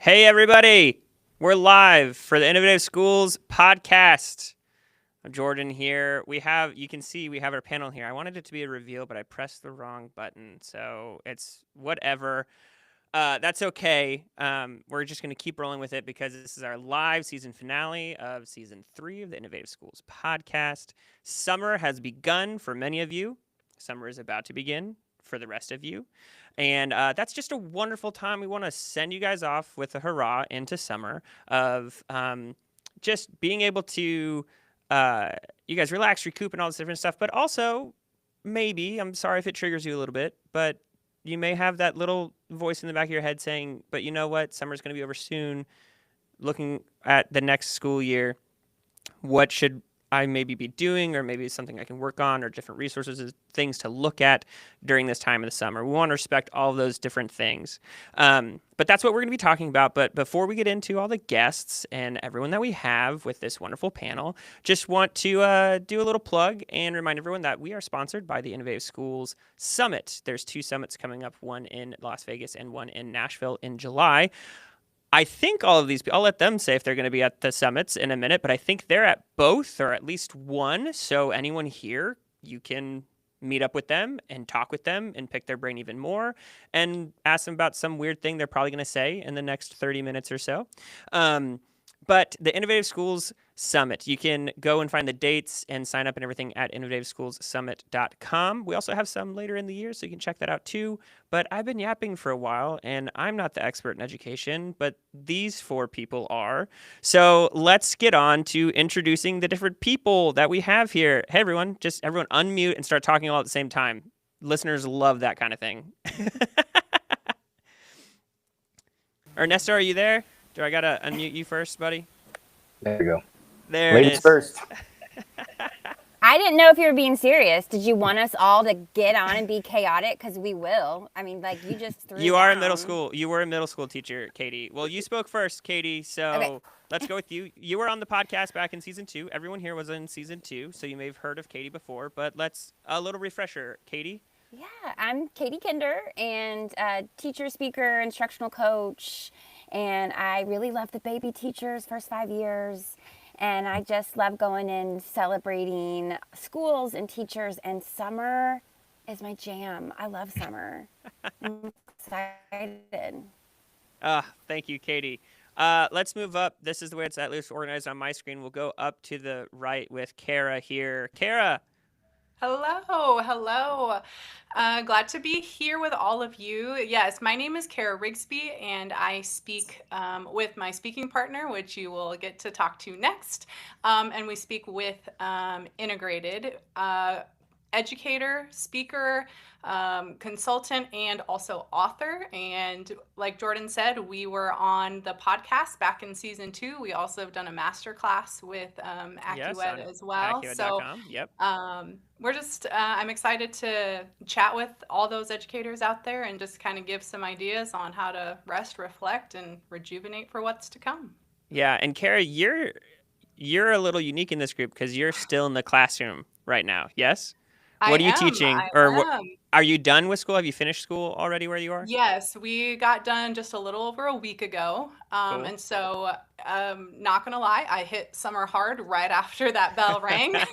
Hey, everybody. We're live for the Innovative Schools podcast. I'm Jordan here. You can see we have our panel here. I wanted it to be a reveal, but I pressed the wrong button. So it's whatever. That's okay. We're just going to keep rolling with it because this is our live season finale of season 3 of the Innovative Schools podcast. Summer has begun for many of you. Summer is about to begin for the rest of you. And that's just a wonderful time. We want to send you guys off with a hurrah into summer of just being able to, you guys relax, recoup, and all this different stuff. But also, maybe, I'm sorry if it triggers you a little bit, but you may have that little voice in the back of your head saying, but you know what? Summer's going to be over soon. Looking at the next school year, what should I maybe be doing, or maybe it's something I can work on, or different resources, things to look at during this time of the summer. We want to respect all of those different things. But that's what we're going to be talking about. But before we get into all the guests and everyone that we have with this wonderful panel, just want to do a little plug and remind everyone that we are sponsored by the Innovative Schools Summit. There's 2 summits coming up, one in Las Vegas and one in Nashville in July. I think all of these, I'll let them say if they're going to be at the summits in a minute, but I think they're at both or at least one. So anyone here, you can meet up with them and talk with them and pick their brain even more and ask them about some weird thing they're probably going to say in the next 30 minutes or so. But the Innovative Schools Summit, you can go and find the dates and sign up and everything at innovativeschoolssummit.com. We also have some later in the year, so you can check that out too. But I've been yapping for a while, and I'm not the expert in education, but these 4 people are. So let's get on to introducing the different people that we have here. Hey, everyone, just everyone unmute and start talking all at the same time. Listeners love that kind of thing. Ernesto, are you there? Do I got to unmute you first, buddy? There you go. There Ladies it is. first. I didn't know if you were being serious. Did you want us all to get on and be chaotic? Because we will. I mean, like, you just threw You are a down. middle school. You were a middle school teacher, Katie. Well, you spoke first, Katie. So Okay. let's go with you. You were on the podcast back in season 2. Everyone here was in season 2, so you may have heard of Katie before. But let's a little refresher, Katie. Yeah, I'm Katie Kinder, and teacher, speaker, instructional coach. And I really love the baby teachers first 5 years. And I just love going and celebrating schools and teachers. And summer is my jam. I love summer. I'm excited. Thank you, Katie. Let's move up. This is the way it's at least organized on my screen. We'll go up to the right with Kara here. Kara. Hello. Glad to be here with all of you. Yes, my name is Kara Rigsby, and I speak with my speaking partner, which you will get to talk to next. And we speak with Integrated educator, speaker, consultant, and also author. And like Jordan said, we were on the podcast back in season 2. We also have done a masterclass with AccuEd as well. AccuEd.com. Yep. We're just, I'm excited to chat with all those educators out there and just kind of give some ideas on how to rest, reflect, and rejuvenate for what's to come. Yeah, and Kara, you're a little unique in this group because you're still in the classroom right now. Yes. What are you teaching? Are you done with school? Have you finished school already where you are? Yes, we got done just a little over a week ago. Cool. And so, not gonna lie, I hit summer hard right after that bell rang with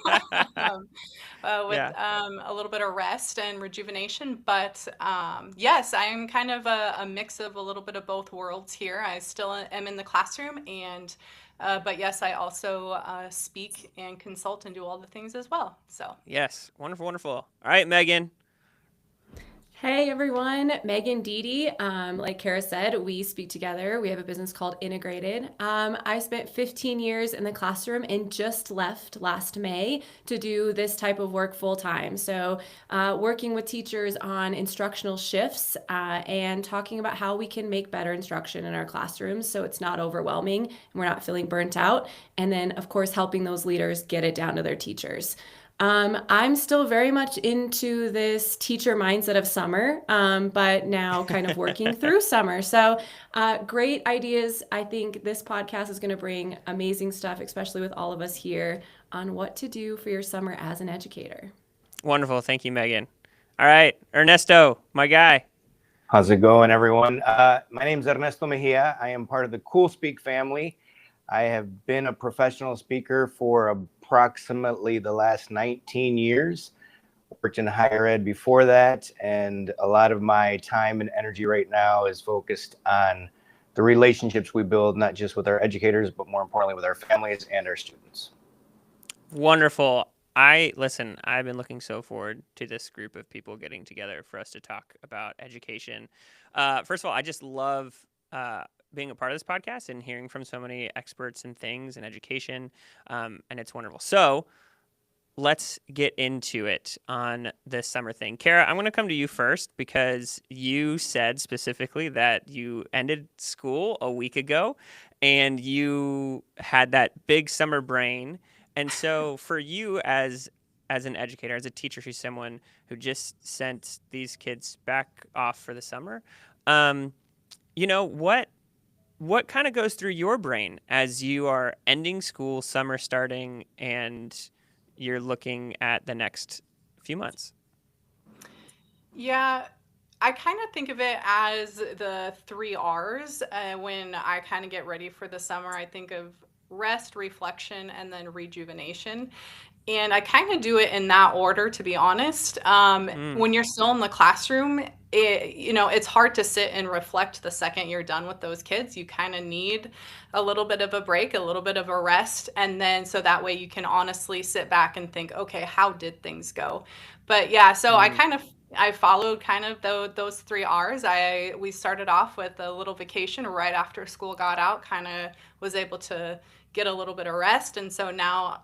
a little bit of rest and rejuvenation. But yes, I'm kind of a mix of a little bit of both worlds here. I still am in the classroom, and but yes, I also speak and consult and do all the things as well. So yes, wonderful. All right, Megan. Hey everyone, Megan Deedy. Like Kara said, we speak together. We have a business called Integrated. I spent 15 years in the classroom and just left last May to do this type of work full time. So working with teachers on instructional shifts and talking about how we can make better instruction in our classrooms so it's not overwhelming and we're not feeling burnt out. And then of course, helping those leaders get it down to their teachers. I'm still very much into this teacher mindset of summer, but now kind of working through summer. So great ideas. I think this podcast is going to bring amazing stuff, especially with all of us here, on what to do for your summer as an educator. Wonderful. Thank you, Megan. All right, Ernesto, my guy. How's it going, everyone? My name is Ernesto Mejia. I am part of the Cool Speak family. I have been a professional speaker for approximately the last 19 years. Worked in higher ed before that, and a lot of my time and energy right now is focused on the relationships we build, not just with our educators, but more importantly with our families and our students. Wonderful. Listen, I've been looking so forward to this group of people getting together for us to talk about education. First of all, I just love being a part of this podcast and hearing from so many experts in things and education, and it's wonderful. So let's get into it on this summer thing. Kara, I'm going to come to you first because you said specifically that you ended school a week ago and you had that big summer brain. And so for you as an educator, as a teacher, who's someone who just sent these kids back off for the summer, what kind of goes through your brain as you are ending school, summer starting, and you're looking at the next few months? Yeah, I kind of think of it as the 3 R's. When I kind of get ready for the summer, I think of rest, reflection, and then rejuvenation. And I kind of do it in that order, to be honest. When you're still in the classroom, it's hard to sit and reflect the second you're done with those kids. You kind of need a little bit of a break, a little bit of a rest. And then so that way you can honestly sit back and think, okay, how did things go? But yeah, so I followed kind of those 3 R's. We started off with a little vacation right after school got out, kind of was able to get a little bit of rest. And so now,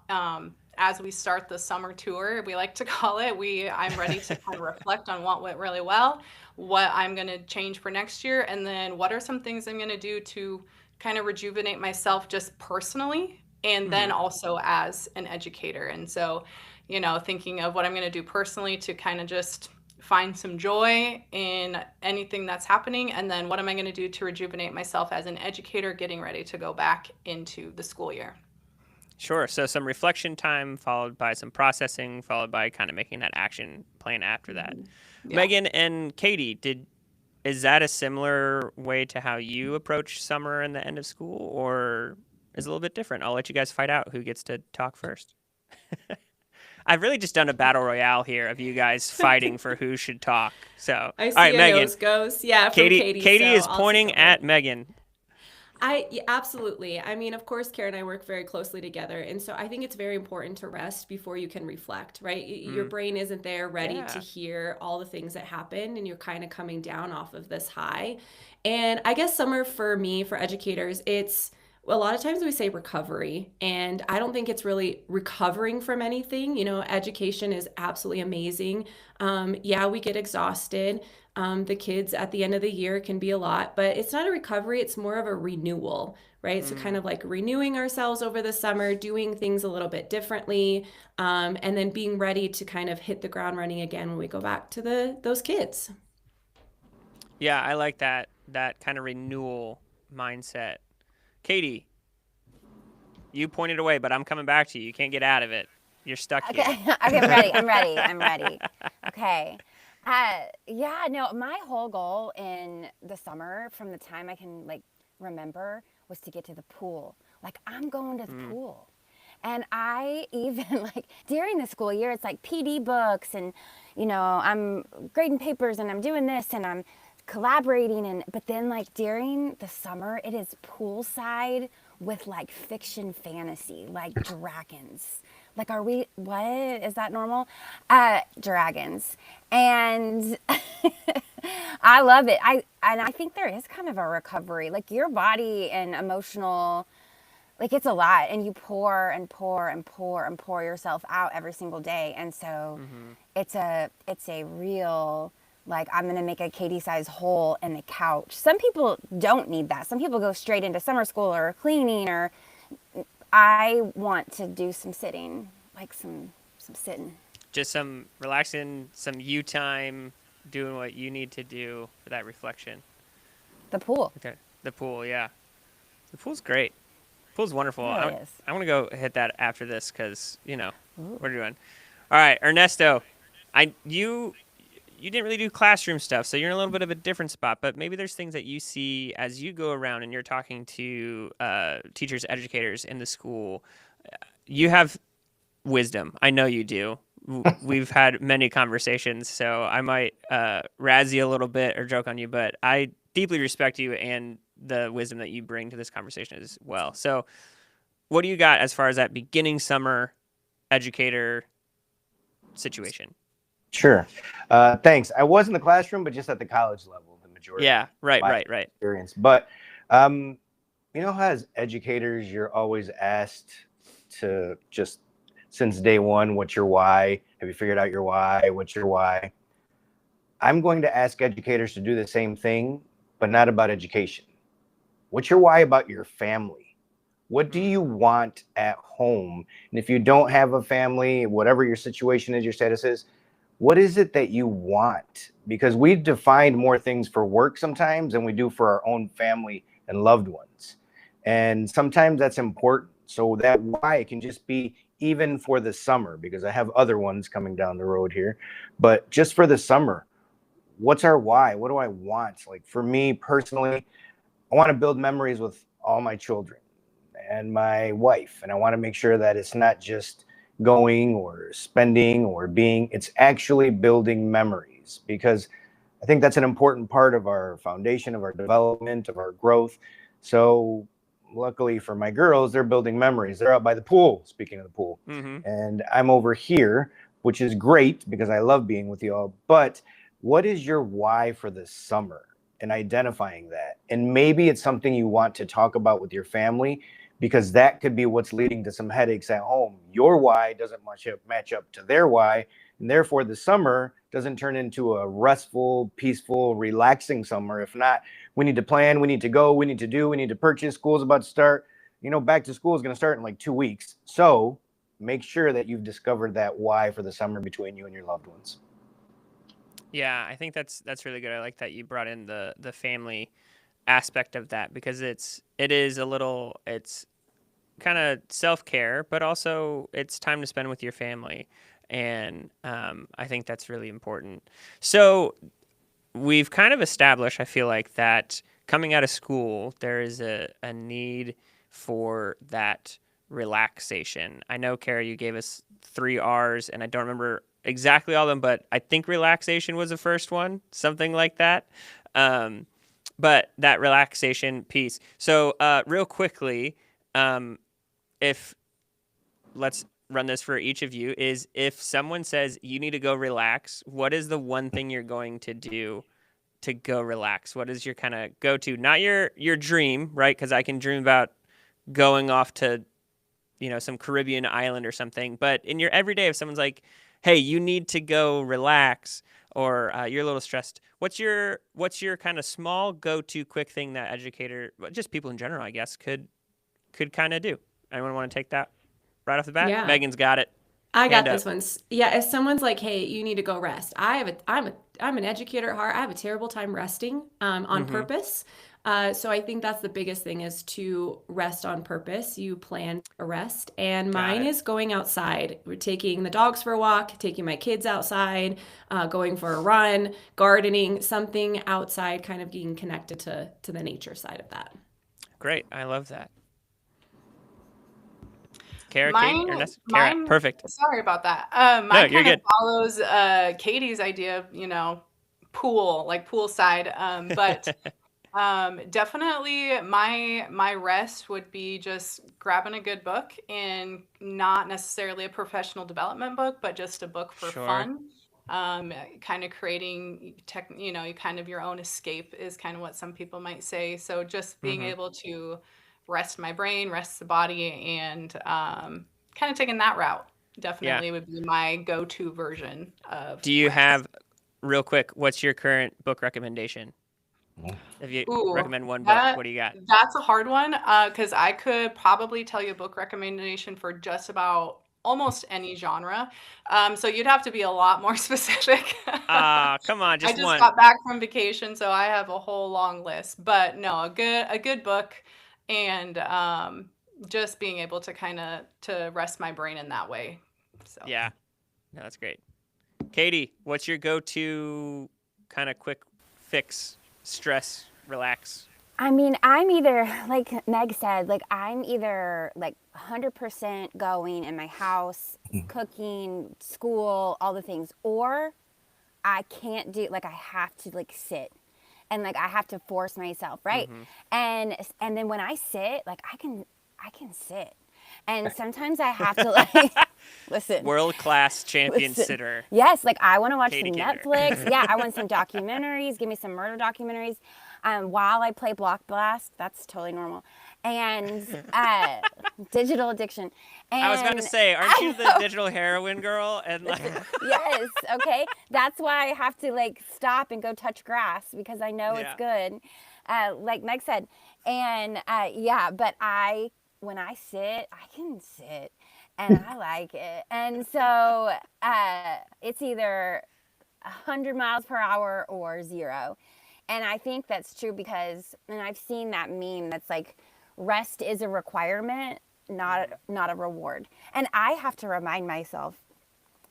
as we start the summer tour, we like to call it, I'm ready to kind of reflect on what went really well, what I'm going to change for next year, and then what are some things I'm going to do to kind of rejuvenate myself just personally, and then also as an educator. And so, thinking of what I'm going to do personally to kind of just find some joy in anything that's happening, and then what am I going to do to rejuvenate myself as an educator getting ready to go back into the school year. Sure. So some reflection time followed by some processing, followed by kind of making that action plan after that. Yeah. Megan and Katie, is that a similar way to how you approach summer and the end of school, or is it a little bit different? I'll let you guys fight out who gets to talk first. I've really just done a battle royale here of you guys fighting for who should talk. So, I see all right, a Megan. nose goes. Yeah, from Katie so is I'll pointing take over. at Megan. Yeah, absolutely. I mean, of course, Kara and I work very closely together. And so I think it's very important to rest before you can reflect, right? Your brain isn't there ready to hear all the things that happen, and you're kind of coming down off of this high. And I guess summer for me, for educators, it's a lot of times we say recovery, and I don't think it's really recovering from anything. Education is absolutely amazing. Yeah, we get exhausted. The kids at the end of the year can be a lot, but it's not a recovery. It's more of a renewal, right? So kind of like renewing ourselves over the summer, doing things a little bit differently, and then being ready to kind of hit the ground running again when we go back to those kids. Yeah, I like that kind of renewal mindset. Katie, you pointed away, but I'm coming back to you. You can't get out of it. You're stuck here. Okay, I'm ready. Okay. My whole goal in the summer, from the time I can remember, was to get to the pool. I'm going to the pool. And I even during the school year, it's PD books, and I'm grading papers, and I'm doing this, and I'm collaborating, but then during the summer, it is poolside with fiction fantasy, dragons. What is that normal? Dragons. And I love it. I think there is kind of a recovery, your body and emotional, it's a lot, and you pour and pour and pour and pour yourself out every single day. And so it's a real, I'm going to make a Katie-size hole in the couch. Some people don't need that. Some people go straight into summer school or cleaning, or I want to do some sitting, some sitting. Just some relaxing, some you time, doing what you need to do for that reflection. The pool. Okay. The pool, yeah. The pool's great. The pool's wonderful. Yeah, it is. I want to go hit that after this because, we're doing. All right, Ernesto, you you didn't really do classroom stuff, so you're in a little bit of a different spot. But maybe there's things that you see as you go around and you're talking to teachers, educators in the school. You have wisdom. I know you do. We've had many conversations, so I might razz you a little bit or joke on you, but I deeply respect you and the wisdom that you bring to this conversation as well. So, what do you got as far as that beginning summer educator situation? Sure. Thanks. I was in the classroom, but just at the college level, the majority. Yeah, right. Experience. But you know how as educators, you're always asked to just since day one, what's your why? Have you figured out your why? What's your why? I'm going to ask educators to do the same thing, but not about education. What's your why about your family? What do you want at home? And if you don't have a family, whatever your situation is, your status is, what is it that you want? Because we've defined more things for work sometimes than we do for our own family and loved ones. And sometimes that's important. So that why can just be even for the summer, because I have other ones coming down the road here, but just for the summer, what's our why? What do I want? Like for me personally, I want to build memories with all my children and my wife. And I want to make sure that it's not just going or spending or being, it's actually building memories, because I think that's an important part of our foundation, of our development, of our growth. So luckily for my girls, they're building memories. They're out by the pool, speaking of the pool. And I'm over here, which is great because I love being with you all. But what is your why for this summer? And identifying that. And maybe it's something you want to talk about with your family, because that could be what's leading to some headaches at home. Your why doesn't match up to their why. And therefore, the summer doesn't turn into a restful, peaceful, relaxing summer. If not, we need to plan, we need to go, we need to do, we need to purchase. School's about to start. You know, back to school is going to start in like 2 weeks. So make sure that you've discovered that why for the summer between you and your loved ones. Yeah, I think that's really good. I like that you brought in the family aspect of that, because it's kind of self-care, but also it's time to spend with your family. And I think that's really important. So we've kind of established, I feel like, that coming out of school, there is a need for that relaxation. I know, Kara, you gave us 3 R's, and I don't remember exactly all of them, but I think relaxation was the first one, something like that. But that relaxation piece. So real quickly, let's run this for each of you, is if someone says you need to go relax, what is the one thing you're going to do to go relax? What is your kind of go-to? Not your dream, right? Because I can dream about going off to, some Caribbean island or something. But in your everyday, if someone's like, hey, you need to go relax, or you're a little stressed, what's your kind of small go-to quick thing that educator, just people in general, I guess, could kind of do? Anyone want to take that right off the bat? Yeah. Megan's got it. I got Hand this up. one. Yeah, if someone's like, "Hey, you need to go rest," I'm an educator at heart. I have a terrible time resting on purpose. So I think that's the biggest thing, is to rest on purpose. You plan a rest, and mine is going outside. We're taking the dogs for a walk, taking my kids outside, going for a run, gardening, something outside, kind of being connected to the nature side of that. Great. I love that. Kara, Mine- Katie, Ernest? Kara, mine- perfect. Sorry about that. No, Mine you're kind of good. follows Katie's idea of, pool, like poolside. But definitely my rest would be just grabbing a good book, and not necessarily a professional development book, but just a book for Sure. fun. Kind of creating kind of your own escape is kind of what some people might say. So just being able to rest my brain, rest the body, and kind of taking that route definitely would be my go-to version of Do you rest. have, real quick, what's your current book recommendation? If you Ooh, recommend one book, what do you got? That's a hard one, because I could probably tell you a book recommendation for just about almost any genre. So you'd have to be a lot more specific. Come on, I just just one. got back from vacation, so I have a whole long list. But no, a good book, and just being able to kind of to rest my brain in that way. So Yeah. No, that's great. Katie, what's your go-to kind of quick fix, stress, relax? I mean, I'm either, like Meg said, like I'm either like 100% going in my house, cooking, school, all the things, or I can't do, like I have to like sit and like I have to force myself, right? And then when I sit, like I can sit. And sometimes I have to like listen. World-class champion Listen. sitter. Yes, like I want to watch Katie some Kinder. Netflix. Yeah, I want some documentaries. Give me some murder documentaries. While I play Block Blast, that's totally normal. And digital addiction. And I was going to say, aren't you the know. digital heroin girl? And like, Yes, okay. That's why I have to like stop and go touch grass because I know it's Yeah. good. Like Meg said. And yeah, but when I sit, I can sit and I like it. And so it's either 100 miles per hour or 0. And I think that's true because, and I've seen that meme that's like, rest is a requirement, not a reward. And I have to remind myself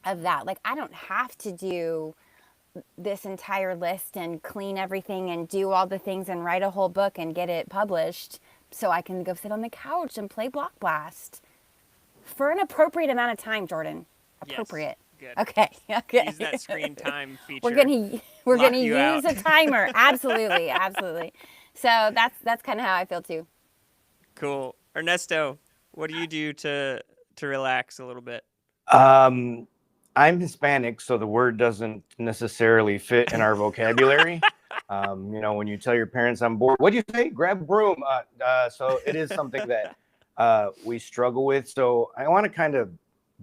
of that. Like, I don't have to do this entire list and clean everything and do all the things and write a whole book and get it published so I can go sit on the couch and play Block Blast for an appropriate amount of time, Jordan. Appropriate. Good. Okay. Okay. Use that screen time feature. We're gonna Lock you use out. a timer. Absolutely, absolutely. So that's kind of how I feel too. Cool. Ernesto, what do you do to relax a little bit? I'm Hispanic, so the word doesn't necessarily fit in our vocabulary. When you tell your parents I'm bored, what'd you say? Grab a broom. So it is something that we struggle with. So I want to kind of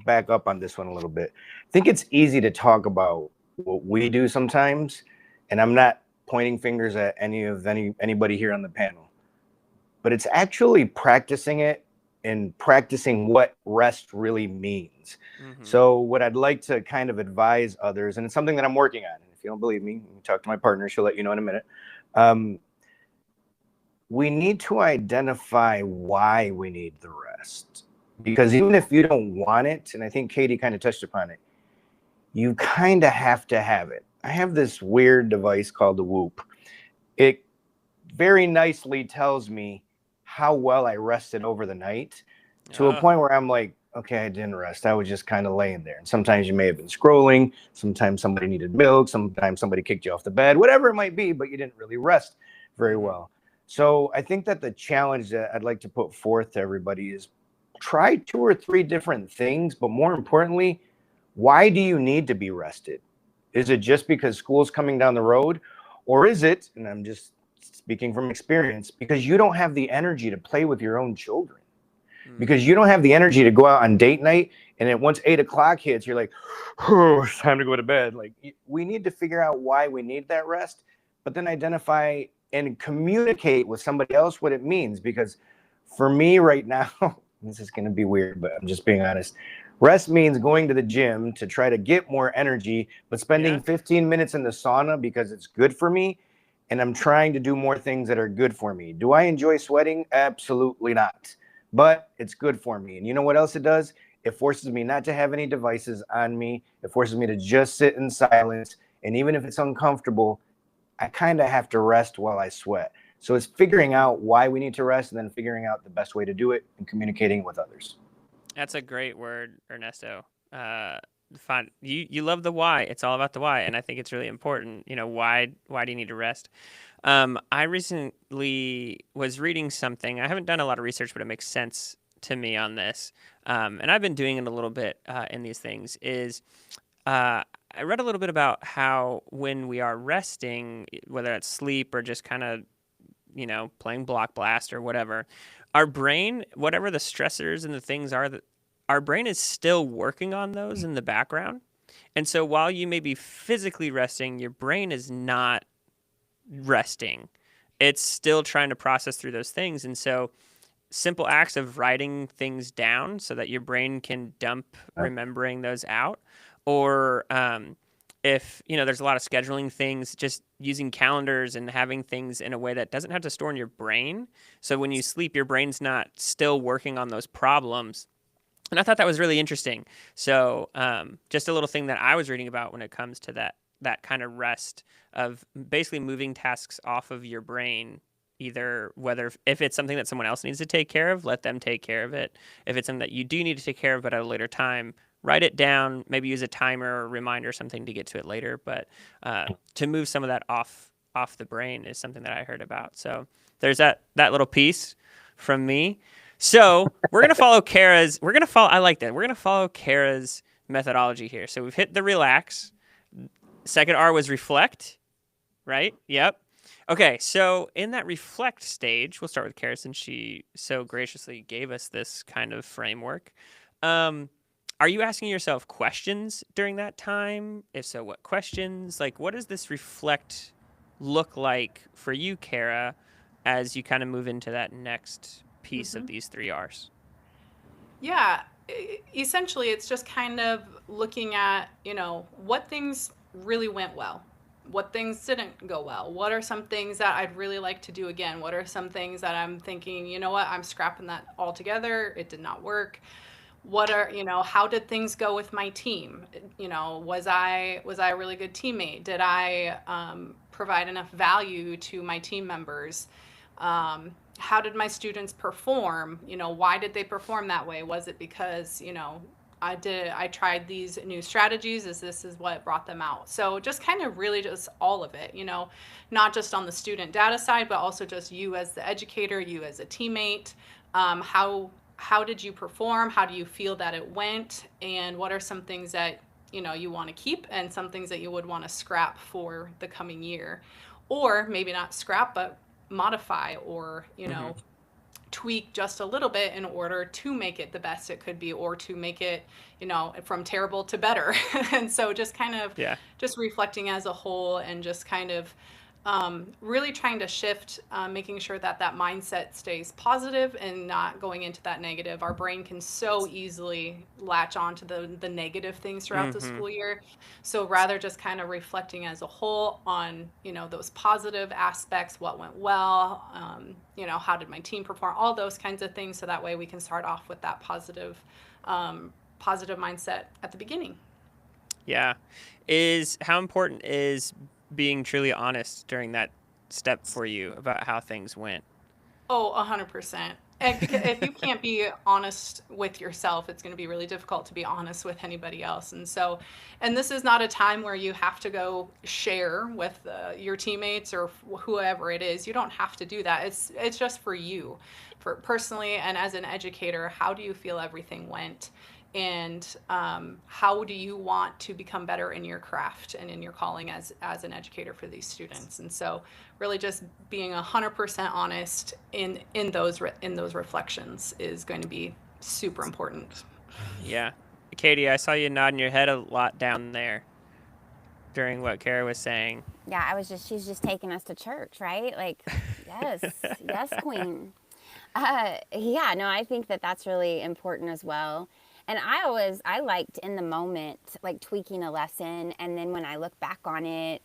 back up on this one a little bit. I think it's easy to talk about what we do sometimes, and I'm not pointing fingers at anybody here on the panel, but it's actually practicing it and practicing what rest really means. So what I'd like to kind of advise others, and it's something that I'm working on, and if you don't believe me, you can talk to my partner, she'll let you know in a minute. We need to identify why we need the rest. Because even if you don't want it, and I think Katie kind of touched upon it, you kind of have to have it. I have this weird device called the Whoop. It very nicely tells me how well I rested over the night to a point where I'm like, okay, I didn't rest. I was just kind of laying there. And sometimes you may have been scrolling. Sometimes somebody needed milk. Sometimes somebody kicked you off the bed, whatever it might be, but you didn't really rest very well. So I think that the challenge that I'd like to put forth to everybody is try 2 or 3 different things, but more importantly, why do you need to be rested? Is it just because school's coming down the road? Or is it, and I'm just speaking from experience, because you don't have the energy to play with your own children? Because you don't have the energy to go out on date night, and then once 8 o'clock hits, you're like, oh, it's time to go to bed. Like, we need to figure out why we need that rest, but then identify and communicate with somebody else what it means. Because for me right now, this is going to be weird, but I'm just being honest. Rest means going to the gym to try to get more energy, but spending 15 minutes in the sauna because it's good for me. And I'm trying to do more things that are good for me. Do I enjoy sweating? Absolutely not. But it's good for me. And you know what else it does? It forces me not to have any devices on me. It forces me to just sit in silence. And even if it's uncomfortable, I kind of have to rest while I sweat. So it's figuring out why we need to rest and then figuring out the best way to do it and communicating with others. That's a great word, Ernesto. You love the why. It's all about the why, and I think it's really important. Why do you need to rest? I recently was reading something. I haven't done a lot of research, but it makes sense to me on this. And I've been doing it a little bit in these things. I read a little bit about how when we are resting, whether it's sleep or just kind of playing Block Blast or whatever, our brain, whatever the stressors and the things are, that our brain is still working on those in the background. And so while you may be physically resting, your brain is not resting. It's still trying to process through those things. And so simple acts of writing things down so that your brain can dump remembering those out, or if there's a lot of scheduling things, just using calendars and having things in a way that doesn't have to store in your brain. So when you sleep, your brain's not still working on those problems. And I thought that was really interesting. So just a little thing that I was reading about when it comes to that kind of rest of basically moving tasks off of your brain, either whether if it's something that someone else needs to take care of, let them take care of it. If it's something that you do need to take care of, but at a later time, write it down, maybe use a timer or reminder or something to get to it later. But to move some of that off the brain is something that I heard about. So there's that little piece from me. So we're gonna follow Kara's. I like that. We're gonna follow Kara's methodology here. So we've hit the relax. Second R was reflect, right? Yep. Okay. So in that reflect stage, we'll start with Kara since she so graciously gave us this kind of framework. Are you asking yourself questions during that time? If so, what questions? Like, what does this reflect look like for you, Kara, as you kind of move into that next piece of these 3 R's? Yeah, essentially, it's just kind of looking at, what things really went well, what things didn't go well, what are some things that I'd really like to do again, what are some things that I'm thinking, you know what, I'm scrapping that altogether, it did not work. What are, how did things go with my team? Was I a really good teammate? Did I provide enough value to my team members? How did my students perform? Why did they perform that way? Was it because, I tried these new strategies? This is what brought them out? So just kind of really just all of it, not just on the student data side, but also just you as the educator, you as a teammate. How did you perform? How do you feel that it went? And what are some things that, you want to keep and some things that you would want to scrap for the coming year? Or maybe not scrap, but modify or, tweak just a little bit in order to make it the best it could be or to make it, from terrible to better. And so just kind of just reflecting as a whole and just kind of really trying to shift, making sure that mindset stays positive and not going into that negative. Our brain can so easily latch on to the negative things throughout the school year. So rather just kind of reflecting as a whole on, those positive aspects, what went well, how did my team perform, all those kinds of things. So that way we can start off with that positive mindset at the beginning. Yeah. How important is being truly honest during that step for you about how things went? Oh, 100%. If you can't be honest with yourself, it's going to be really difficult to be honest with anybody else. And this is not a time where you have to go share with your teammates or whoever it is. You don't have to do that. It's just for you, for personally, and as an educator, how do you feel everything went? And how do you want to become better in your craft and in your calling as an educator for these students? And so really just being 100% honest in those reflections is going to be super important. Yeah. Katie, I saw you nodding your head a lot down there during what Kara was saying. Yeah, she's just taking us to church, right? Like, yes, queen. I think that's really important as well. And I liked in the moment, like tweaking a lesson. And then when I look back on it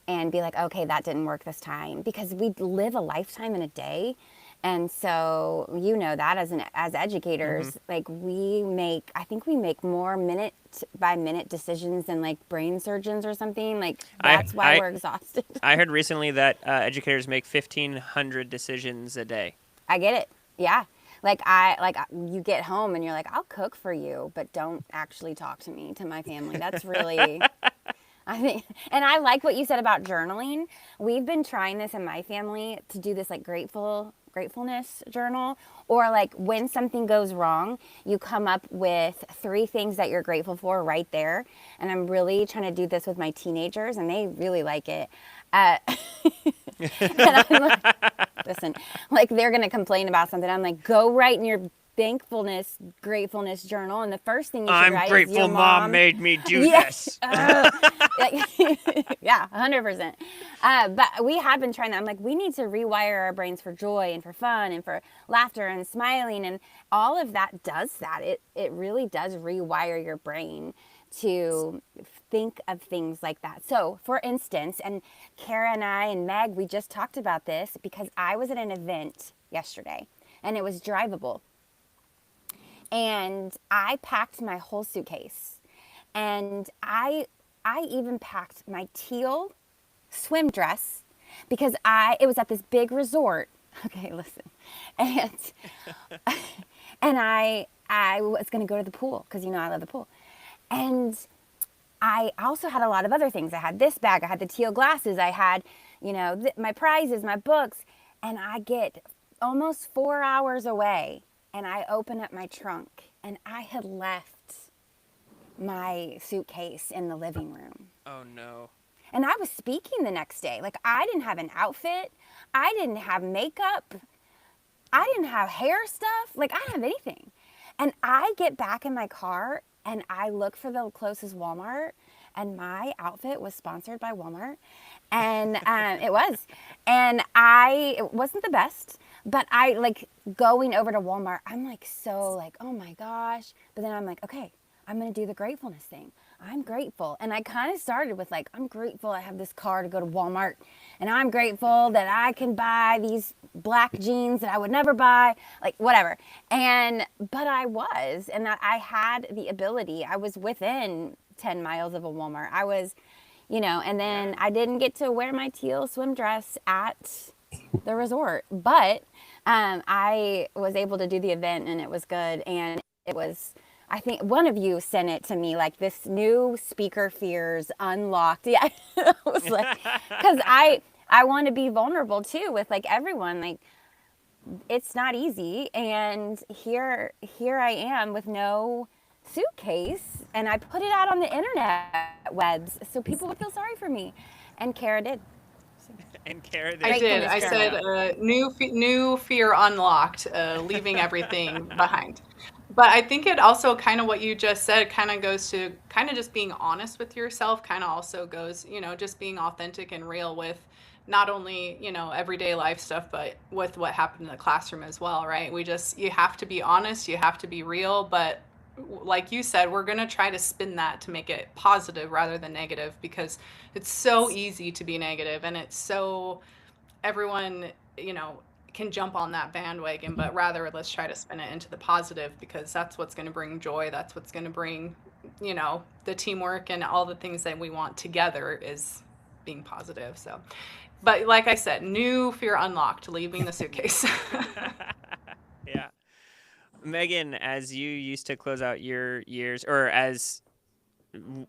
and be like, okay, that didn't work this time, because we live a lifetime in a day. And so, that as educators, like I think we make more minute by minute decisions than like brain surgeons or something. Like that's why we're exhausted. I heard recently that educators make 1,500 decisions a day. I get it. Yeah. You get home and you're like, I'll cook for you, but don't actually talk to me, to my family. That's really, and I like what you said about journaling. We've been trying this in my family to do this like gratefulness journal, or like when something goes wrong, you come up with 3 things that you're grateful for right there. And I'm really trying to do this with my teenagers and they really like it. And I'm like, listen, like they're going to complain about something. I'm like, go write in your gratefulness journal. And the first thing you should write grateful is your mom made me do this. Yeah, 100%. But we have been trying that. I'm like, we need to rewire our brains for joy and for fun and for laughter and smiling. And all of that does that. It really does rewire your brain to think of things like that. So for instance, and Kara and I and Meg, we just talked about this because I was at an event yesterday and it was drivable. And I packed my whole suitcase. And I even packed my teal swim dress because it was at this big resort. Okay, listen. And and I was going to go to the pool because I love the pool. And I also had a lot of other things. I had this bag, I had the teal glasses, I had, my prizes, my books, and I get almost 4 hours away and I open up my trunk and I had left my suitcase in the living room. Oh no. And I was speaking the next day. Like, I didn't have an outfit. I didn't have makeup. I didn't have hair stuff. Like, I didn't have anything. And I get back in my car and I look for the closest Walmart, and my outfit was sponsored by Walmart. And it was. And it wasn't the best, but I, like, going over to Walmart, I'm like, so like, oh my gosh. But then I'm like, okay, I'm going to do the gratefulness thing. I'm grateful. And I kind of started with like, I'm grateful I have this car to go to Walmart. And I'm grateful that I can buy these black jeans that I would never buy, like whatever. But I was, and that I had the ability. I was within 10 miles of a Walmart. I was, and then I didn't get to wear my teal swim dress at the resort. But I was able to do the event and it was good. And it was, I think one of you sent it to me, like this new speaker fears unlocked. Yeah, I was like, because I want to be vulnerable too with like everyone. Like, it's not easy, and here I am with no suitcase, and I put it out on the internet webs so people would feel sorry for me, and Kara did. And Kara, I did. I said new fear unlocked, leaving everything behind. But I think it also kind of what you just said kind of goes to kind of just being honest with yourself, kind of also goes, just being authentic and real with not only, everyday life stuff, but with what happened in the classroom as well, right? You have to be honest, you have to be real, but like you said, we're going to try to spin that to make it positive rather than negative, because it's so easy to be negative, and it's so everyone, can jump on that bandwagon, but rather let's try to spin it into the positive, because that's what's going to bring joy. That's what's going to bring, the teamwork and all the things that we want together is being positive. So, but like I said, new fear unlocked, leaving the suitcase. Yeah. Megan, as you used to close out your years, or as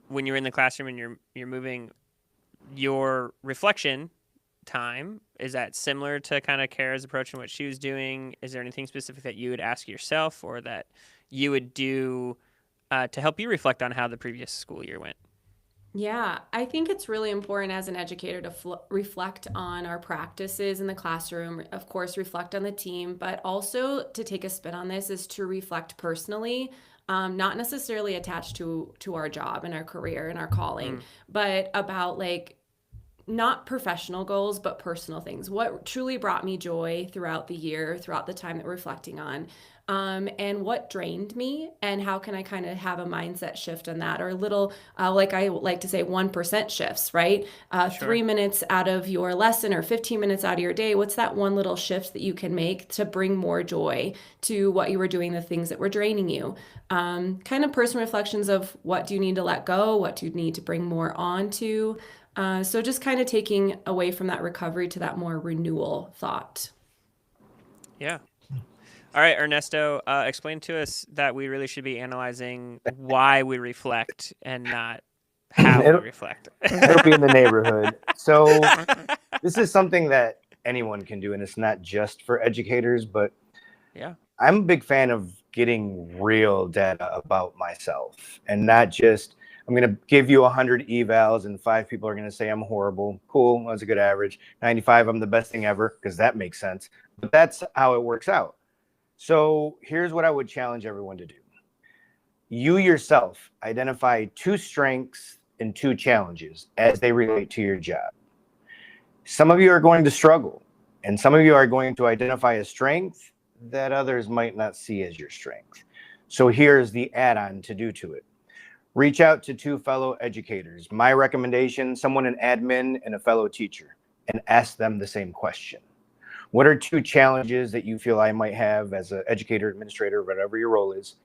when you're in the classroom and you're moving, your reflection time, is that similar to kind of Kara's approach and what she was doing? Is there anything specific that you would ask yourself or that you would do to help you reflect on how the previous school year went? Yeah, I think it's really important as an educator to reflect on our practices in the classroom, of course, reflect on the team, but also to take a spin on this is to reflect personally, not necessarily attached to our job and our career and our calling, but about like not professional goals, but personal things. What truly brought me joy throughout the year, throughout the time that we're reflecting on, and what drained me, and how can I kind of have a mindset shift on that, or a little, like I like to say, 1% shifts, right? Sure. 3 minutes out of your lesson or 15 minutes out of your day. What's that one little shift that you can make to bring more joy to what you were doing, the things that were draining you? Kind of personal reflections of what do you need to let go? What do you need to bring more on to? So just kind of taking away from that recovery to that more renewal thought. Yeah. All right, Ernesto, explain to us that we really should be analyzing why we reflect and not how we reflect. It'll be in the neighborhood. So this is something that anyone can do, and it's not just for educators, but yeah, I'm a big fan of getting real data about myself, and not just, I'm going to give you 100 evals and 5 people are going to say I'm horrible. Cool, that's a good average. 95, I'm the best thing ever, because that makes sense. But that's how it works out. So here's what I would challenge everyone to do. You yourself identify 2 strengths and 2 challenges as they relate to your job. Some of you are going to struggle, and some of you are going to identify a strength that others might not see as your strength. So here's the add-on to do to it. Reach out to 2 fellow educators. My recommendation, someone in admin and a fellow teacher, and ask them the same question. What are 2 challenges that you feel I might have as an educator, administrator, whatever your role is?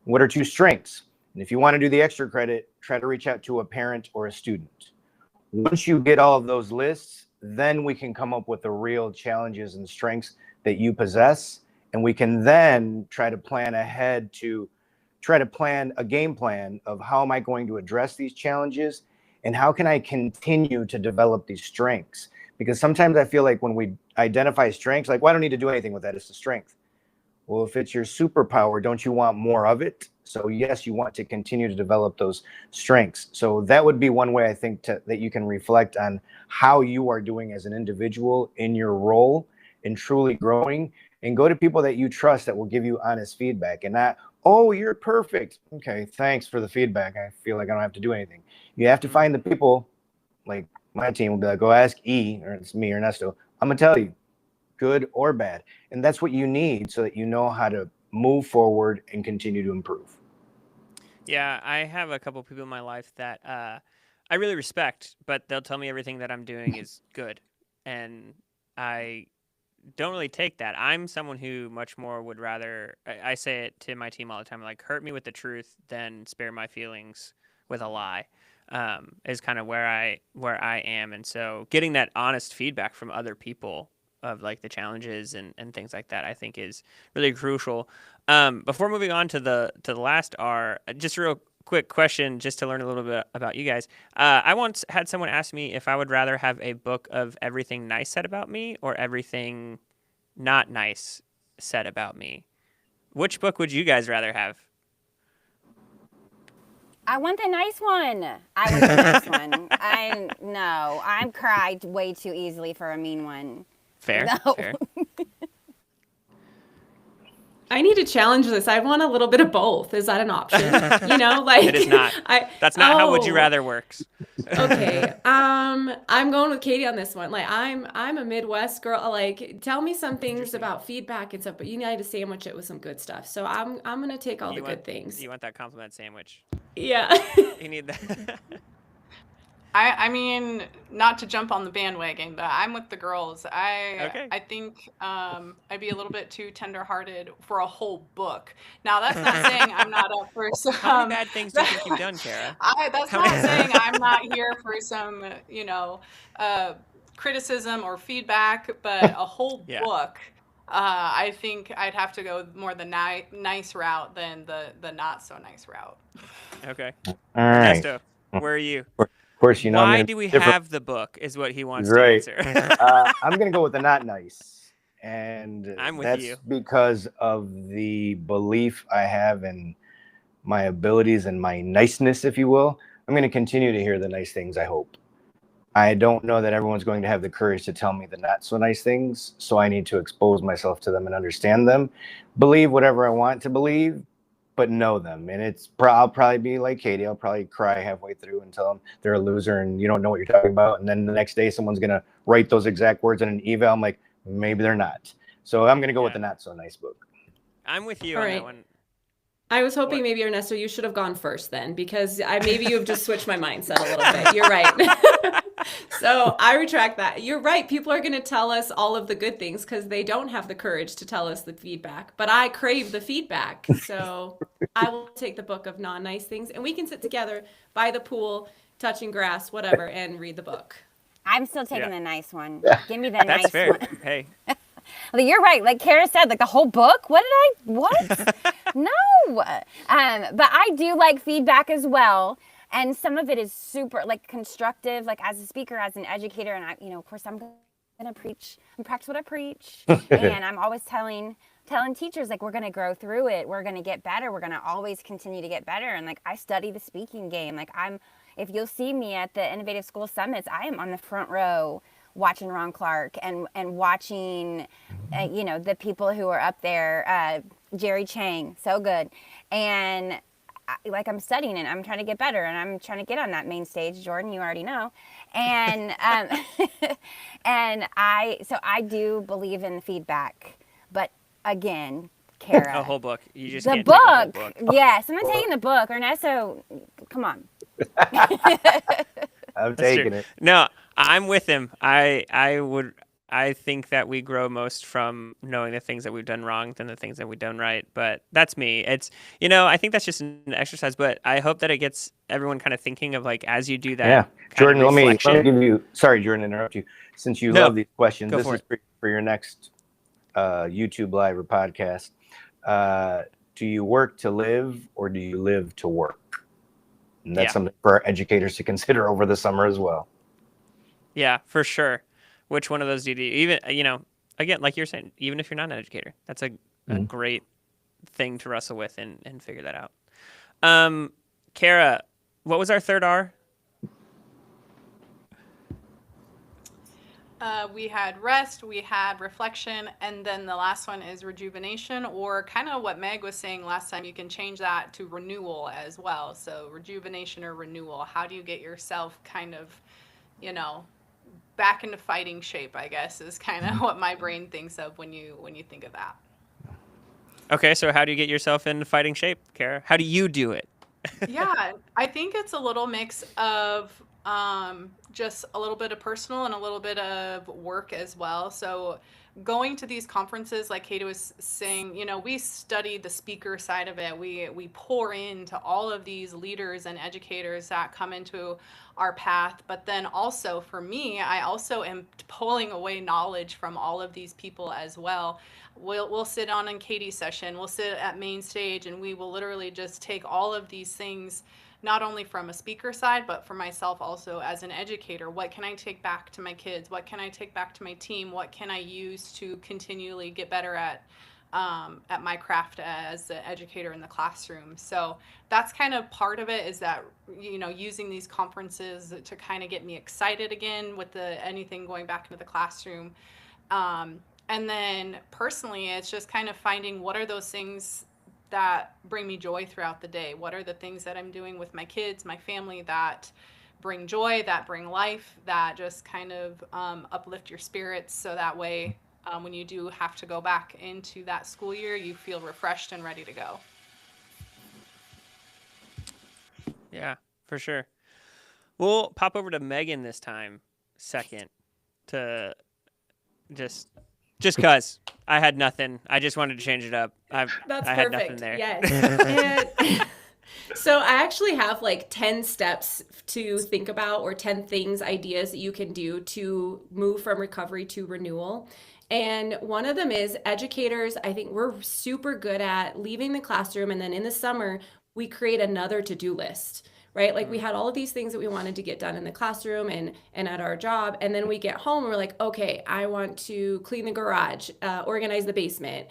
What are 2 strengths? And if you want to do the extra credit, try to reach out to a parent or a student. Once you get all of those lists, then we can come up with the real challenges and strengths that you possess. And we can then try to plan ahead to try to plan a game plan of how am I going to address these challenges and how can I continue to develop these strengths? Because sometimes I feel like when we identify strengths, like, well, I don't need to do anything with that. It's a strength. Well, if it's your superpower, don't you want more of it? So yes, you want to continue to develop those strengths. So that would be one way I think that you can reflect on how you are doing as an individual in your role and truly growing, and go to people that you trust that will give you honest feedback and not, oh, you're perfect. Okay, thanks for the feedback. I feel like I don't have to do anything. You have to find the people, like my team will be like, go ask E, or it's me or Ernesto. I'm going to tell you, good or bad. And that's what you need so that you know how to move forward and continue to improve. Yeah, I have a couple people in my life that I really respect, but they'll tell me everything that I'm doing is good. And I don't really take that. I'm someone who much more would rather, I say it to my team all the time, like, hurt me with the truth than spare my feelings with a lie, is kind of where I am. And so getting that honest feedback from other people of like the challenges and things like that, I think is really crucial. Before moving on to the last R, just a real quick question, just to learn a little bit about you guys. I once had someone ask me if I would rather have a book of everything nice said about me or everything not nice said about me. Which book would you guys rather have? I want the nice one. I want the nice one. I'm cried way too easily for a mean one. Fair. No. Fair. I need to challenge this. I want a little bit of both. Is that an option? Like It is not. That's not how Would You Rather works. Okay. I'm going with Katie on this one. Like I'm a Midwest girl. Like, tell me some things about feedback and stuff, but you need to sandwich it with some good stuff. So I'm gonna take all the good things. You want that compliment sandwich. Yeah. You need that. I mean, not to jump on the bandwagon, but I'm with the girls. Okay. I think I'd be a little bit too tenderhearted for a whole book. Now, that's not saying I'm not up for some. How many bad things do you think you've done, Kara? That's not saying I'm not here for some, criticism or feedback, but a whole Yeah. book. I think I'd have to go more the nice route than the not so nice route. Okay. All right. Ernesto, where are you? Of course, you know. Why do we have the book is what he wants Right. to answer. I'm going to go with the not nice. And I'm with that's you. because of the belief I have in my abilities and my niceness, if you will. I'm going to continue to hear the nice things, I hope. I don't know that everyone's going to have the courage to tell me the not so nice things, so I need to expose myself to them and understand them. Believe whatever I want to believe, but know them. And I'll probably be like Katie. I'll probably cry halfway through and tell them they're a loser and you don't know what you're talking about. And then the next day, someone's going to write those exact words in an eval. I'm like, maybe they're not. So I'm going to go with the not so nice book. I'm with you All on right. that one. I was hoping maybe Ernesto, you should have gone first then, because maybe you've just switched my mindset a little bit. You're right. So I retract that. You're right. People are going to tell us all of the good things because they don't have the courage to tell us the feedback. But I crave the feedback. So I will take the book of non-nice things, and we can sit together by the pool, touching grass, whatever, and read the book. I'm still taking Yeah. the nice one. Yeah. Give me the That's nice fair. one. Hey, You're right. Like Kara said, like the whole book. What? No. But I do like feedback as well. And some of it is super like constructive, like as a speaker, as an educator. And I, of course I'm going to preach and practice what I preach. And I'm always telling teachers, like, we're going to grow through it. We're going to get better. We're going to always continue to get better. And like, I study the speaking game. Like if you'll see me at the Innovative School Summits, I am on the front row watching Ron Clark and watching, the people who are up there, Jerry Chang, so good. And I'm studying it. I'm trying to get better, and I'm trying to get on that main stage. Jordan, you already know. And I do believe in feedback, but again, Kara, a whole book. You just the can't take a whole book. book. Yes, I'm not taking the book. Ernesto, come on. I'm That's taking true. it. No, I'm with him. I would I think that we grow most from knowing the things that we've done wrong than the things that we've done right. But that's me. It's, I think that's just an exercise, but I hope that it gets everyone kind of thinking of like, as you do that Yeah. kind Jordan, of let me reflection. give you, sorry, Jordan, to interrupt you. Since you No, love these questions, go this for is for your next YouTube Live or podcast. Do you work to live or do you live to work? And that's Yeah. something for our educators to consider over the summer as well. Yeah, for sure. Which one of those do you do? Even, again, like you're saying, even if you're not an educator, that's a great thing to wrestle with and figure that out. Kara, what was our third R? We had rest, we had reflection, and then the last one is rejuvenation, or kind of what Meg was saying last time. You can change that to renewal as well. So rejuvenation or renewal. How do you get yourself kind of, back into fighting shape? I guess is kind of what my brain thinks of when you think of that. Okay, so how do you get yourself in fighting shape, Kara? How do you do it? Yeah, I think it's a little mix of just a little bit of personal and a little bit of work as well. So going to these conferences, like Katie was saying, we study the speaker side of it. We pour into all of these leaders and educators that come into our path. But then also for me, I also am pulling away knowledge from all of these people as well. We'll sit on in Katie's session, we'll sit at main stage, and we will literally just take all of these things, not only from a speaker side, but for myself also as an educator. What can I take back to my kids? What can I take back to my team? What can I use to continually get better at my craft as an educator in the classroom? So that's kind of part of it, is that, using these conferences to kind of get me excited again with anything going back into the classroom. And then personally, it's just kind of finding what are those things that bring me joy throughout the day. What are the things that I'm doing with my kids, my family, that bring joy, that bring life, that just kind of uplift your spirits, so that way when you do have to go back into that school year, you feel refreshed and ready to go. Yeah, for sure. We'll pop over to Megan this time, second, to just because I had nothing. I just wanted to change it up. That's I had nothing perfect. there. Yes. And so I actually have like 10 steps to think about, or 10 things, ideas that you can do to move from recovery to renewal. And one of them is educators. I think we're super good at leaving the classroom, and then in the summer, we create another to-do list. Right? Like we had all of these things that we wanted to get done in the classroom and at our job. And then we get home and we're like, okay, I want to clean the garage, organize the basement,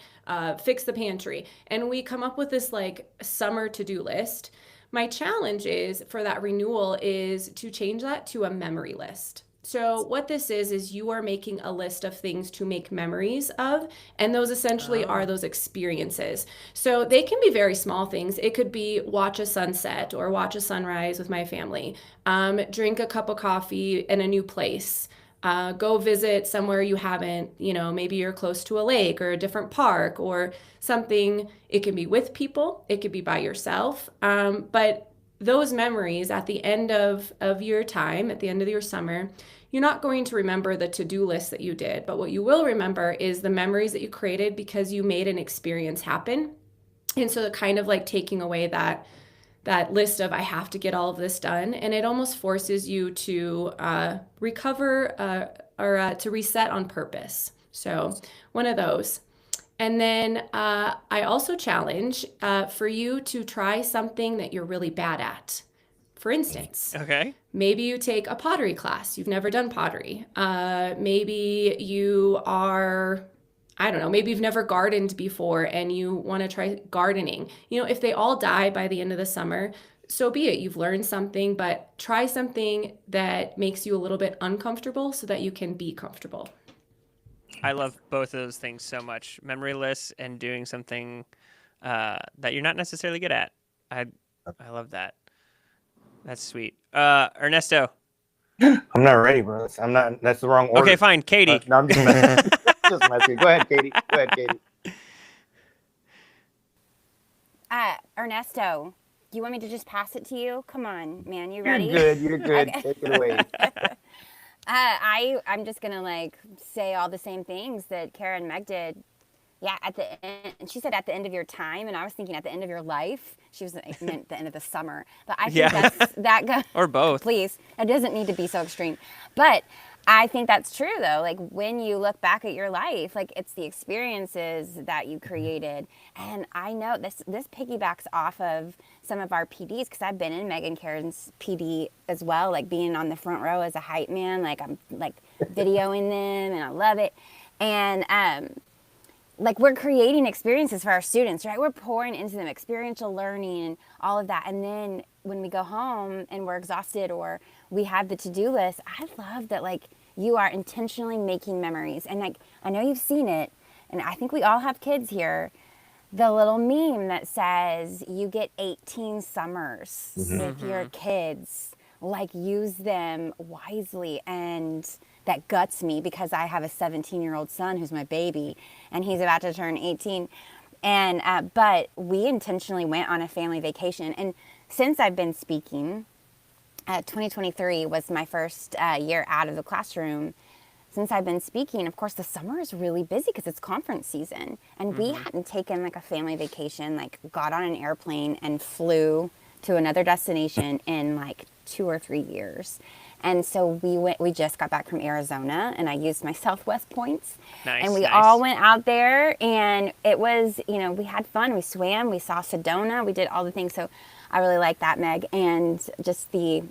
fix the pantry. And we come up with this like summer to-do list. My challenge is for that renewal is to change that to a memory list. So what this is you are making a list of things to make memories of, and those essentially are those experiences. So they can be very small things. It could be watch a sunset or watch a sunrise with my family, drink a cup of coffee in a new place, go visit somewhere you haven't, maybe you're close to a lake or a different park or something. It can be with people, it could be by yourself, but those memories at the end of your time, at the end of your summer, you're not going to remember the to-do list that you did, but what you will remember is the memories that you created because you made an experience happen. And so kind of like taking away that list of I have to get all of this done, and it almost forces you to recover or to reset on purpose. So one of those. And then I also challenge for you to try something that you're really bad at. For instance, Okay. maybe you take a pottery class. You've never done pottery. Maybe you are, I don't know, maybe you've never gardened before and you want to try gardening. If they all die by the end of the summer, so be it. You've learned something, but try something that makes you a little bit uncomfortable so that you can be comfortable. I love both of those things so much. Memory lists and doing something that you're not necessarily good at. I love that. That's sweet. Ernesto. I'm not ready, bro. I'm not. That's the wrong order. Okay, fine. Katie. No, I'm just messing. Just messing. Go ahead, Katie. Ernesto, do you want me to just pass it to you? Come on, man. You ready? You're good. Okay. Take it away. I'm just gonna like say all the same things that Kara and Meg did. Yeah, at the end, she said at the end of your time, and I was thinking at the end of your life. She was like, meant the end of the summer, but I think Yeah. that Or both. Please, it doesn't need to be so extreme, but I think that's true though. Like when you look back at your life, like it's the experiences that you created, and I know this piggybacks off of some of our PDs because I've been in Meg and Karen's PD as well, like being on the front row as a hype man, like I'm like videoing them, and I love it, and like we're creating experiences for our students, right? We're pouring into them experiential learning and all of that. And then when we go home and we're exhausted or we have the to-do list, I love that like you are intentionally making memories. And like I know you've seen it, and I think we all have kids here. The little meme that says you get 18 summers with your kids, like use them wisely. And that guts me because I have a 17-year-old son who's my baby and he's about to turn 18. And but we intentionally went on a family vacation. And since I've been speaking, 2023 was my first year out of the classroom. Since I've been speaking, of course, the summer is really busy because it's conference season. And we hadn't taken like a family vacation, like got on an airplane and flew to another destination in like 2 or 3 years. And so we just got back from Arizona and I used my Southwest points. Nice, And we nice. all went out there and it was, we had fun. We swam, we saw Sedona, we did all the things. So I really like that, Meg. And just the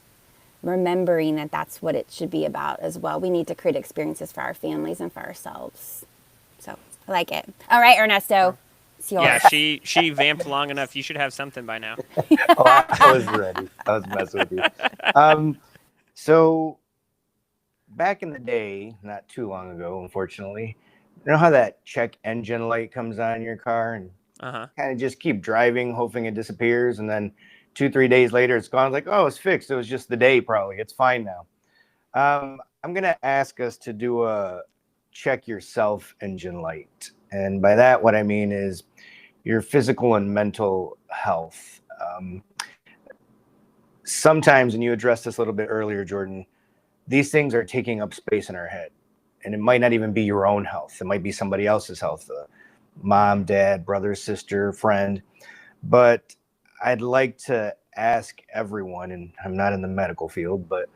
remembering that that's what it should be about as well. We need to create experiences for our families and for ourselves. So I like it. All right, Ernesto, it's yours. Yeah, she vamped long enough. You should have something by now. Oh, I was ready. I was messing with you. So back in the day, not too long ago, unfortunately, you know how that check engine light comes on in your car and Uh-huh. kind of just keep driving, hoping it disappears, and then 2-3 days later it's gone. It's like, oh, it's fixed. It was just the day, probably. It's fine now. I'm gonna ask us to do a check yourself engine light, and by that, what I mean is your physical and mental health. Sometimes, and you addressed this a little bit earlier, Jordan, these things are taking up space in our head, and it might not even be your own health. It might be somebody else's health, mom, dad, brother, sister, friend. But I'd like to ask everyone, and I'm not in the medical field, but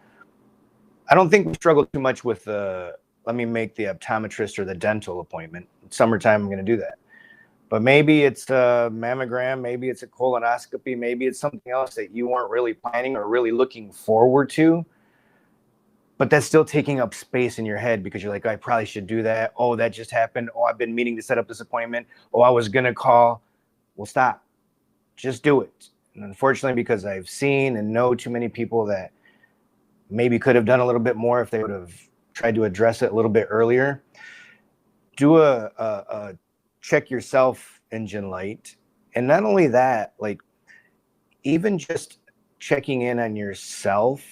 I don't think we struggle too much with let me make the optometrist or the dental appointment. Summertime, I'm going to do that. But maybe it's a mammogram, maybe it's a colonoscopy, maybe it's something else that you weren't really planning or really looking forward to. But that's still taking up space in your head because you're like, I probably should do that. Oh, that just happened. Oh, I've been meaning to set up this appointment. Oh, I was going to call. Well, stop. Just do it. And unfortunately, because I've seen and know too many people that maybe could have done a little bit more if they would have tried to address it a little bit earlier, do a check yourself engine light. And not only that, like even just checking in on yourself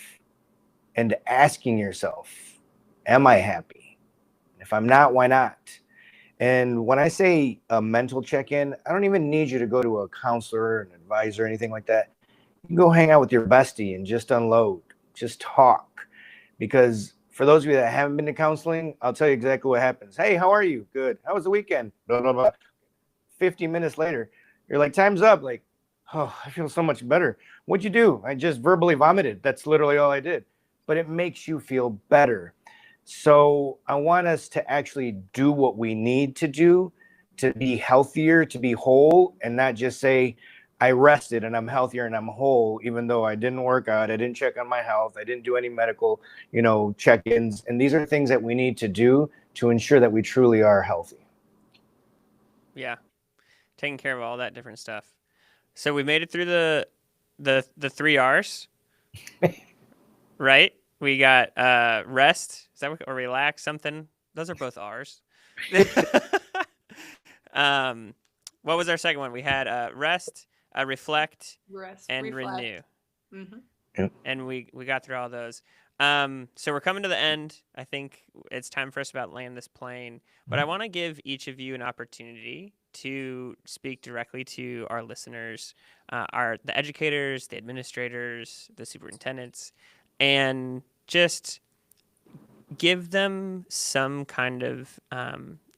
and asking yourself, am I happy? If I'm not, why not? And when I say a mental check-in, I don't even need you to go to a counselor, an advisor, anything like that. You can go hang out with your bestie and just unload, just talk. Because for those of you that haven't been to counseling, I'll tell you exactly what happens. Hey, how are you? Good. How was the weekend? Blah, blah, blah. 50 minutes later, you're like, time's up. Like, oh, I feel so much better. What'd you do? I just verbally vomited. That's literally all I did. But it makes you feel better. So I want us to actually do what we need to do to be healthier, to be whole, and not just say, I rested and I'm healthier and I'm whole, even though I didn't work out, I didn't check on my health, I didn't do any medical, check-ins. And these are things that we need to do to ensure that we truly are healthy. Yeah. Taking care of all that different stuff. So we made it through the 3 R's. Right? We got rest. Is that what, or relax something? Those are both R's. What was our second one? We had rest, reflect, Rest, and reflect. renew. Mm-hmm. And we got through all those. So we're coming to the end. I think it's time for us to about land this plane. But I want to give each of you an opportunity to speak directly to our listeners, the educators, the administrators, the superintendents, and just give them some kind of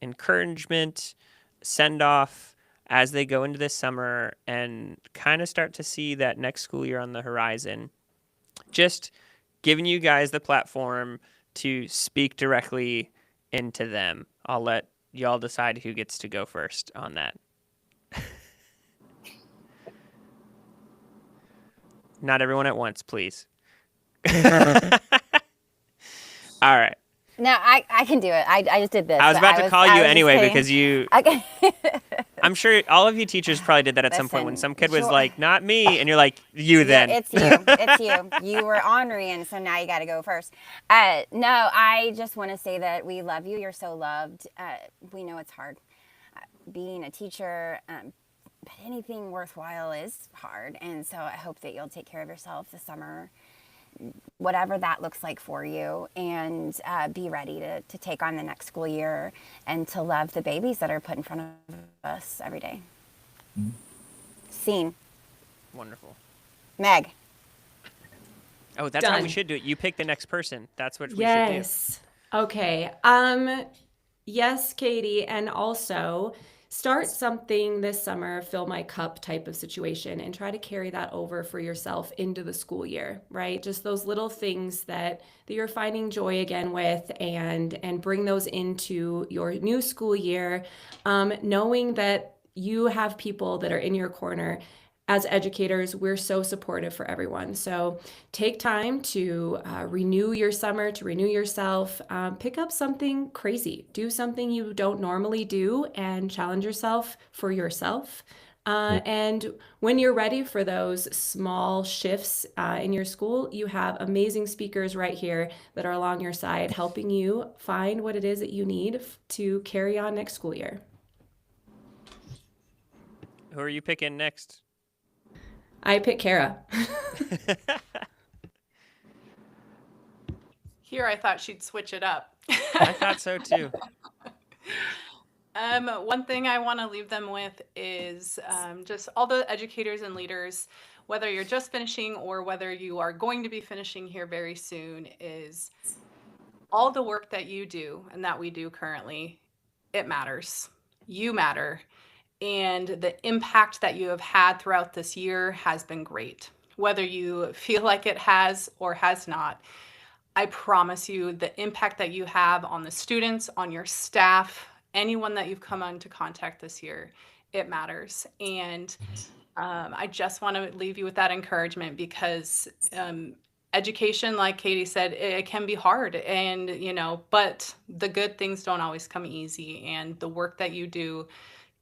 encouragement, send off as they go into this summer and kind of start to see that next school year on the horizon. Just giving you guys the platform to speak directly into them. I'll let y'all decide who gets to go first on that. Not everyone at once, please. All right. No, I can do it. I just did this. I was about to call you anyway kidding. because you. Okay. I'm sure all of you teachers probably did that at some point when Listen, some kid was sure. like, "Not me," and you're like, "You then." Yeah, it's you. It's you. You were ornery, and so now you got to go first. No, I just want to say that we love you. You're so loved. We know it's hard. Being a teacher, but anything worthwhile is hard. And so I hope that you'll take care of yourself this summer, whatever that looks like for you, and be ready to take on the next school year and to love the babies that are put in front of us every day. Scene. Wonderful. Meg. Oh, that's how we Done. should do it. You pick the next person. That's what we should Yes. Okay. Yes, Katie, and also start something this summer, fill my cup type of situation, and try to carry that over for yourself into the school year, right? Just those little things that you're finding joy again with, and bring those into your new school year, knowing that you have people that are in your corner. As educators, we're so supportive for everyone. So take time to renew your summer, to renew yourself. Pick up something crazy. Do something you don't normally do and challenge yourself for yourself. And when you're ready for those small shifts in your school, you have amazing speakers right here that are along your side, helping you find what it is that you need to carry on next school year. do. Who are you picking next? I pick Kara. Here, I thought she'd switch it up. I thought so too. One thing I want to leave them with is just all the educators and leaders, whether you're just finishing or whether you are going to be finishing here very soon, is all the work that you do and that we do currently, it matters. You matter. And the impact that you have had throughout this year has been great. Whether you feel like it has or has not, I promise you the impact that you have on the students, on your staff, anyone that you've come into contact this year, it matters. And I just want to leave you with that encouragement, because education, like Katie said, it can be hard, and but the good things don't always come easy, and the work that you do,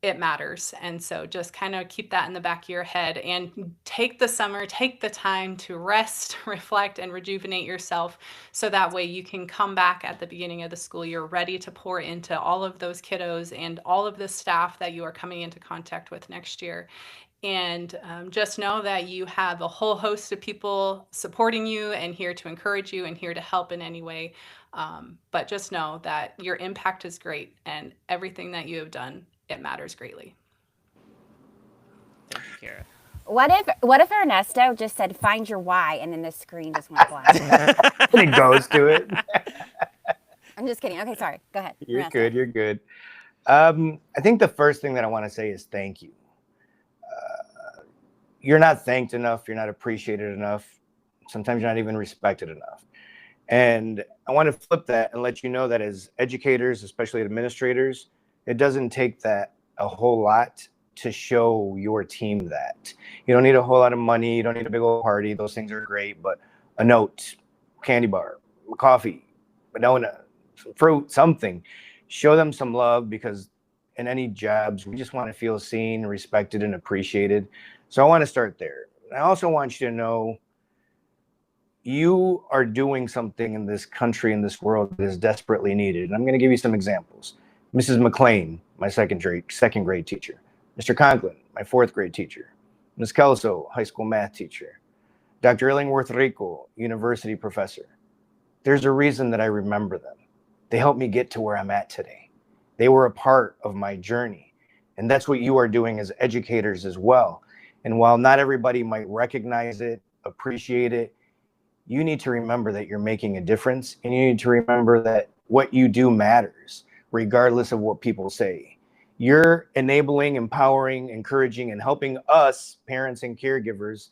it matters. And so just kind of keep that in the back of your head and take the summer, take the time to rest, reflect, and rejuvenate yourself, so that way you can come back at the beginning of the school year ready to pour into all of those kiddos and all of the staff that you are coming into contact with next year. And just know that you have a whole host of people supporting you and here to encourage you and here to help in any way. But just know that your impact is great, and everything that you have done, it matters greatly. Thank you, Kara. What if Ernesto just said, "Find your why," and then the screen just went blank? And it goes to it. I'm just kidding. Okay, sorry. Go ahead. You're Ernesto. good. You're good. I think the first thing that I want to say is thank you. You're not thanked enough. You're not appreciated enough. Sometimes you're not even respected enough. And I want to flip that and let you know that as educators, especially administrators, it doesn't take that a whole lot to show your team that. You don't need a whole lot of money. You don't need a big old party. Those things are great, but a note, candy bar, coffee, banana, some fruit, something. Show them some love, because in any jobs, we just want to feel seen, respected, and appreciated. So I want to start there. I also want you to know you are doing something in this country, in this world, that is desperately needed. And I'm going to give you some examples. Mrs. McLean, my second grade teacher. Mr. Conklin, my fourth grade teacher. Ms. Kelso, high school math teacher. Dr. Illingworth Rico, university professor. There's a reason that I remember them. They helped me get to where I'm at today. They were a part of my journey. And that's what you are doing as educators as well. And while not everybody might recognize it, appreciate it, you need to remember that you're making a difference, and you need to remember that what you do matters, regardless of what people say. You're enabling, empowering, encouraging, and helping us, parents and caregivers,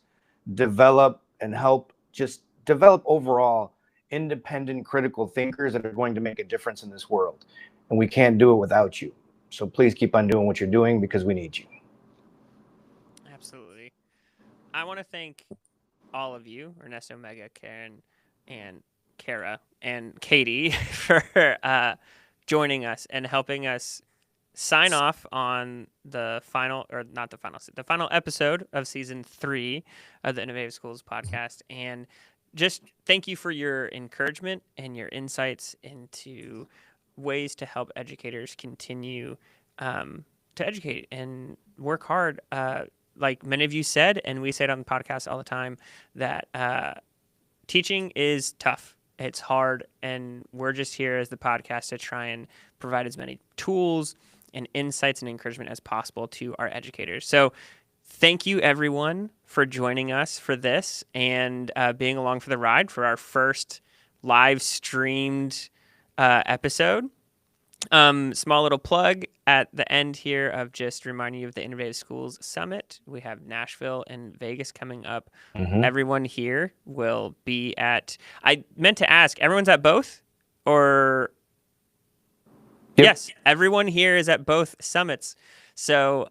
develop and help just develop overall independent, critical thinkers that are going to make a difference in this world. And we can't do it without you. So please keep on doing what you're doing because we need you. Absolutely. I want to thank all of you, Ernesto, Mega, Karen, and Kara, and Katie for joining us and helping us sign off on the final episode of season 3 of the Innovative Schools podcast. And just thank you for your encouragement and your insights into ways to help educators continue to educate and work hard. Like many of you said, and we say it on the podcast all the time, that teaching is tough. It's hard, and we're just here as the podcast to try and provide as many tools and insights and encouragement as possible to our educators. So thank you, everyone, for joining us for this and being along for the ride for our first live streamed episode. Small little plug at the end here of just reminding you of the Innovative Schools Summit. We have Nashville and Vegas coming up. Everyone here will be at, I meant to ask, everyone's at both? Or Yep. Yes, everyone here is at both summits. So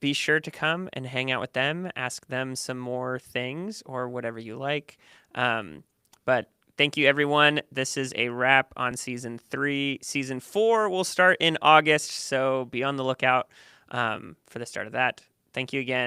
be sure to come and hang out with them, ask them some more things or whatever you like. But thank you, everyone. This is a wrap on season 3. Season 4 will start in August, so be on the lookout for the start of that. Thank you again.